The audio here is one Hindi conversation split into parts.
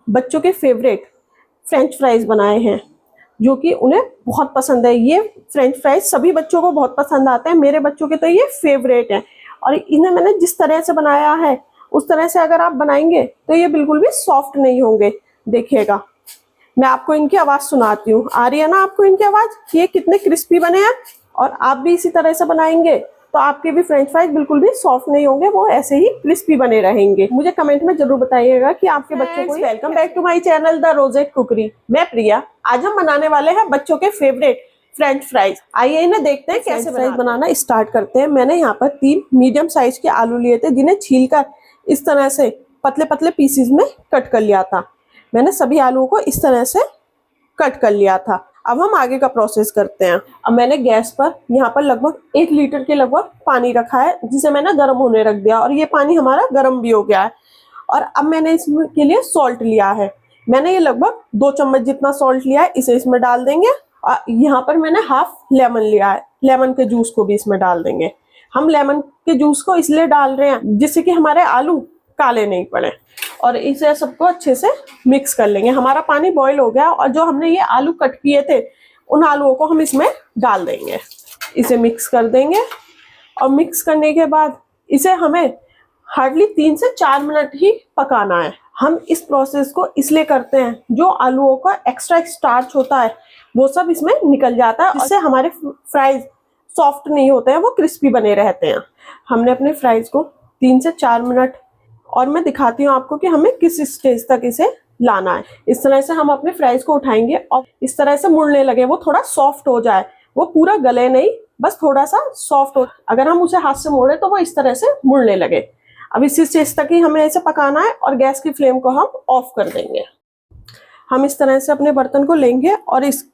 बच्चों के फेवरेट फ्रेंच फ्राइज बनाए हैं जो कि उन्हें बहुत पसंद है। ये फ्रेंच फ्राइज सभी बच्चों को बहुत पसंद आते हैं, मेरे बच्चों के तो ये फेवरेट है। और इन्हें मैंने जिस तरह से बनाया है उस तरह से अगर आप बनाएंगे तो ये बिल्कुल भी सॉफ्ट नहीं होंगे। देखिएगा, मैं आपको इनकी आवाज सुनाती हूँ। आ रही है ना आपको इनकी आवाज? ये कितने क्रिस्पी बने हैं। और आप भी इसी तरह से बनाएंगे तो आपके भी फ्रेंच फ्राइज बिल्कुल भी सॉफ्ट नहीं होंगे, वो ऐसे ही क्रिस्पी बने रहेंगे। मुझे कमेंट में जरूर बताइएगा कि आपके बच्चों को। Welcome back to my channel the rojet cookery. मैं प्रिया। आज हम बनाने वाले हैं बच्चों के फेवरेट फ्रेंच फ्राइज। आइए इन्हें देखते हैं कैसे फ्राइज बनाना स्टार्ट करते हैं। मैंने यहाँ पर 3 मीडियम साइज के आलू लिए थे जिन्हें छीलकर इस तरह से पतले पतले पीसेस में कट कर लिया था। मैंने सभी आलूओं को इस तरह से कट कर लिया था। अब हम आगे का प्रोसेस करते हैं। अब मैंने गैस पर यहाँ पर लगभग 1 लीटर के लगभग पानी रखा है जिसे मैंने गर्म होने रख दिया और ये पानी हमारा गर्म भी हो गया है। और अब मैंने इसके लिए सॉल्ट लिया है। मैंने ये लगभग 2 चम्मच जितना सॉल्ट लिया है, इसे इसमें डाल देंगे। और यहाँ पर मैंने हाफ लेमन लिया है, लेमन के जूस को भी इसमें डाल देंगे। हम लेमन के जूस को इसलिए डाल रहे हैं जिससे कि हमारे आलू काले नहीं पड़े। और इसे सबको अच्छे से मिक्स कर लेंगे। हमारा पानी बॉईल हो गया और जो हमने ये आलू कट किए थे उन आलूओं को हम इसमें डाल देंगे। इसे मिक्स कर देंगे और मिक्स करने के बाद इसे हमें हार्डली 3 से 4 मिनट ही पकाना है। हम इस प्रोसेस को इसलिए करते हैं जो आलूओं का एक्स्ट्रा स्टार्च होता है वो सब इसमें निकल जाता है, इससे हमारे फ्राइज सॉफ्ट नहीं होते हैं, वो क्रिस्पी बने रहते हैं। हमने अपने फ्राइज को 3 से 4 मिनट, और मैं दिखाती हूँ आपको कि हमें किस स्टेज तक इसे लाना है। इस तरह से हम अपने फ्राइज को उठाएंगे और इस तरह से मुड़ने लगे, वो थोड़ा सॉफ्ट हो जाए, वो पूरा गले नहीं, बस थोड़ा सा सॉफ्ट हो। अगर हम उसे हाथ से मोड़े तो वो इस तरह से मुड़ने लगे। अब इसी स्टेज तक ही हमें इसे पकाना है और गैस की फ्लेम को हम ऑफ कर देंगे। हम इस तरह से अपने बर्तन को लेंगे और इस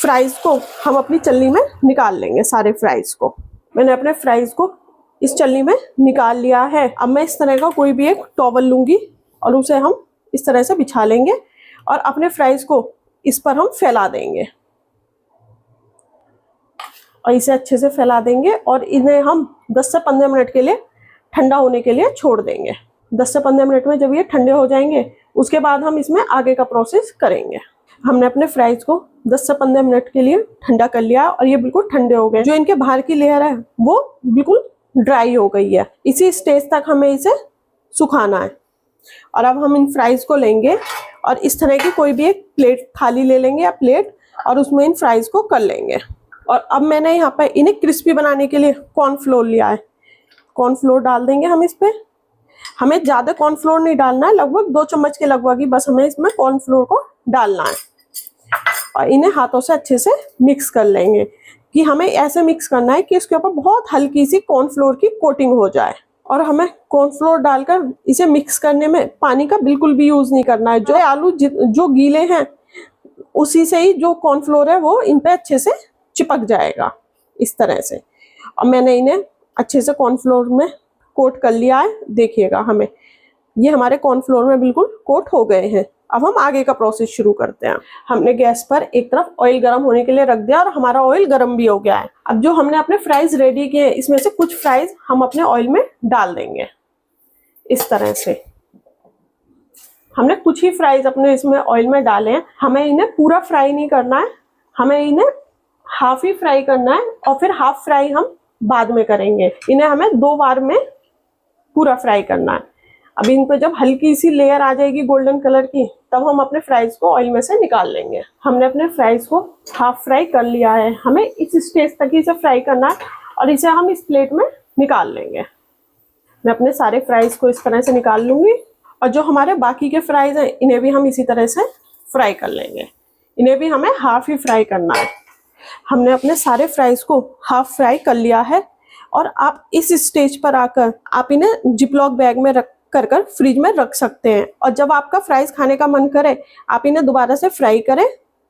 फ्राइज को हम अपनी चल्ली में निकाल लेंगे। सारे फ्राइज को मैंने अपने फ्राइज को इस चल्ली में निकाल लिया है। अब मैं इस तरह का कोई भी एक टॉवल लूंगी और उसे हम इस तरह से बिछा लेंगे और अपने फ्राइज को इस पर हम फैला देंगे और इसे अच्छे से फैला देंगे और इन्हें हम 10 से 15 मिनट के लिए ठंडा होने के लिए छोड़ देंगे। 10 से 15 मिनट में जब ये ठंडे हो जाएंगे उसके बाद हम इसमें आगे का प्रोसेस करेंगे। हमने अपने फ्राइज को 10 से 15 मिनट के लिए ठंडा कर लिया और ये बिल्कुल ठंडे हो गए। जो इनके बाहर की लेयर है वो बिल्कुल ड्राई हो गई है। इसी स्टेज तक हमें इसे सुखाना है। और अब हम इन फ्राइज को लेंगे और इस तरह की कोई भी एक प्लेट, थाली ले लेंगे या प्लेट, और उसमें इन फ्राइज को कर लेंगे। और अब मैंने यहाँ पर इन्हें क्रिस्पी बनाने के लिए कॉर्नफ्लोर लिया है। कॉर्नफ्लोर डाल देंगे हम इस पे। हमें ज्यादा कॉर्नफ्लोर नहीं डालना है, लगभग 2 चम्मच के लगभग ही बस हमें इसमें कॉर्नफ्लोर को डालना है। और इन्हें हाथों से अच्छे से मिक्स कर लेंगे कि हमें ऐसे मिक्स करना है कि इसके ऊपर बहुत हल्की सी कॉर्नफ्लोर की कोटिंग हो जाए। और हमें कॉर्नफ्लोर डालकर इसे मिक्स करने में पानी का बिल्कुल भी यूज नहीं करना है। जो आलू जो गीले हैं उसी से ही जो कॉर्नफ्लोर है वो इन पे अच्छे से चिपक जाएगा इस तरह से। और मैंने इन्हें अच्छे से कॉर्नफ्लोर में कोट कर लिया है। देखिएगा, हमें ये हमारे कॉर्नफ्लोर में बिल्कुल कोट हो गए हैं। अब हम आगे का प्रोसेस शुरू करते हैं। हमने गैस पर एक तरफ ऑयल गर्म होने के लिए रख दिया और हमारा ऑयल गर्म भी हो गया है। अब जो हमने अपने फ्राइज रेडी किए हैं इसमें से कुछ फ्राइज हम अपने ऑयल में डाल देंगे इस तरह से। हमने कुछ ही फ्राइज अपने इसमें ऑयल में डाले हैं। हमें इन्हें पूरा फ्राई नहीं करना है, हमें इन्हें हाफ ही फ्राई करना है और फिर हाफ फ्राई हम बाद में करेंगे। इन्हें हमें 2 बार में पूरा फ्राई करना है। अब इन पर जब हल्की सी लेयर आ जाएगी गोल्डन कलर की तब हम अपने फ्राइज को ऑयल में से निकाल लेंगे। हमने अपने फ्राइज को हाफ फ्राई कर लिया है। हमें इस स्टेज तक ही इसे फ्राई करना है और इसे हम इस प्लेट में निकाल लेंगे। मैं अपने सारे फ्राइज को इस तरह से निकाल लूंगी और जो हमारे बाकी के फ्राइज हैं इन्हें भी हम इसी तरह से फ्राई कर लेंगे। इन्हें भी हमें हाफ ही फ्राई करना है। हमने अपने सारे फ्राइज को हाफ फ्राई कर लिया है और आप इस स्टेज पर आकर आप इन्हें जिपलॉक बैग में रख कर फ्रिज में रख सकते हैं। और जब आपका फ्राइज खाने का मन करे आप इन्हें दोबारा से फ्राई करें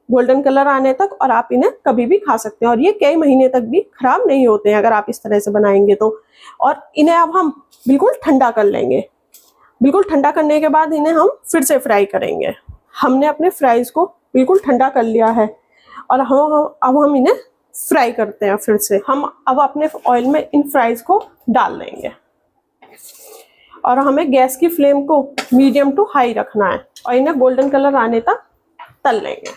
गोल्डन कलर आने तक और आप इन्हें कभी भी खा सकते हैं और ये कई महीने तक भी खराब नहीं होते हैं अगर आप इस तरह से बनाएंगे तो। और इन्हें अब हम बिल्कुल ठंडा कर लेंगे। बिल्कुल ठंडा करने के बाद इन्हें हम फिर से फ्राई करेंगे। हमने अपने फ्राइज को बिल्कुल ठंडा कर लिया है और अब हम इन्हें फ्राई करते हैं फिर से। हम अब अपने ऑयल में इन फ्राइज को डाल देंगे और हमें गैस की फ्लेम को मीडियम टू हाई रखना है और इन्हें गोल्डन कलर आने तक तल लेंगे।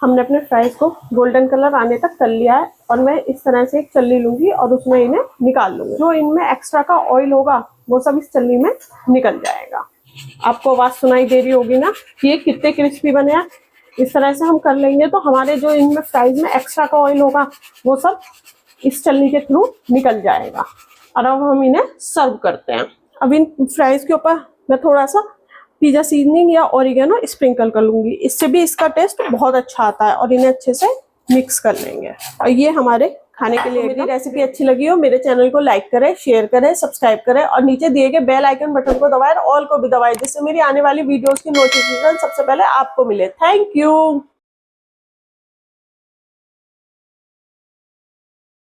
हमने अपने फ्राइज को गोल्डन कलर आने तक तल लिया है और मैं इस तरह से एक चल्ली लूंगी और उसमें इन्हें निकाल लूंगी। जो इनमें एक्स्ट्रा का ऑयल होगा वो सब इस चल्ली में निकल जाएगा। आपको आवाज सुनाई दे रही होगी ना कि ये कितने क्रिस्पी बने हैं। इस तरह से हम कर लेंगे तो हमारे जो इनमें फ्राइज में एक्स्ट्रा का ऑयल होगा वो सब इस चलनी के थ्रू निकल जाएगा। और अब हम इन्हें सर्व करते हैं। अब इन फ्राइज के ऊपर मैं थोड़ा सा पिज़्ज़ा सीजनिंग या ओरिगेनो स्प्रिंकल कर लूंगी, इससे भी इसका टेस्ट बहुत अच्छा आता है। और इन्हें अच्छे से मिक्स कर लेंगे और ये हमारे खाने के लिए। मेरी रेसिपी अच्छी लगी हो मेरे चैनल को लाइक करें, शेयर करें, सब्सक्राइब करें और नीचे दिए गए बेल आइकन बटन को दबाएं और ऑल को भी दबाएं, जिससे मेरी आने वाली वीडियोस की नोटिफिकेशन सबसे पहले आपको मिले। Thank you.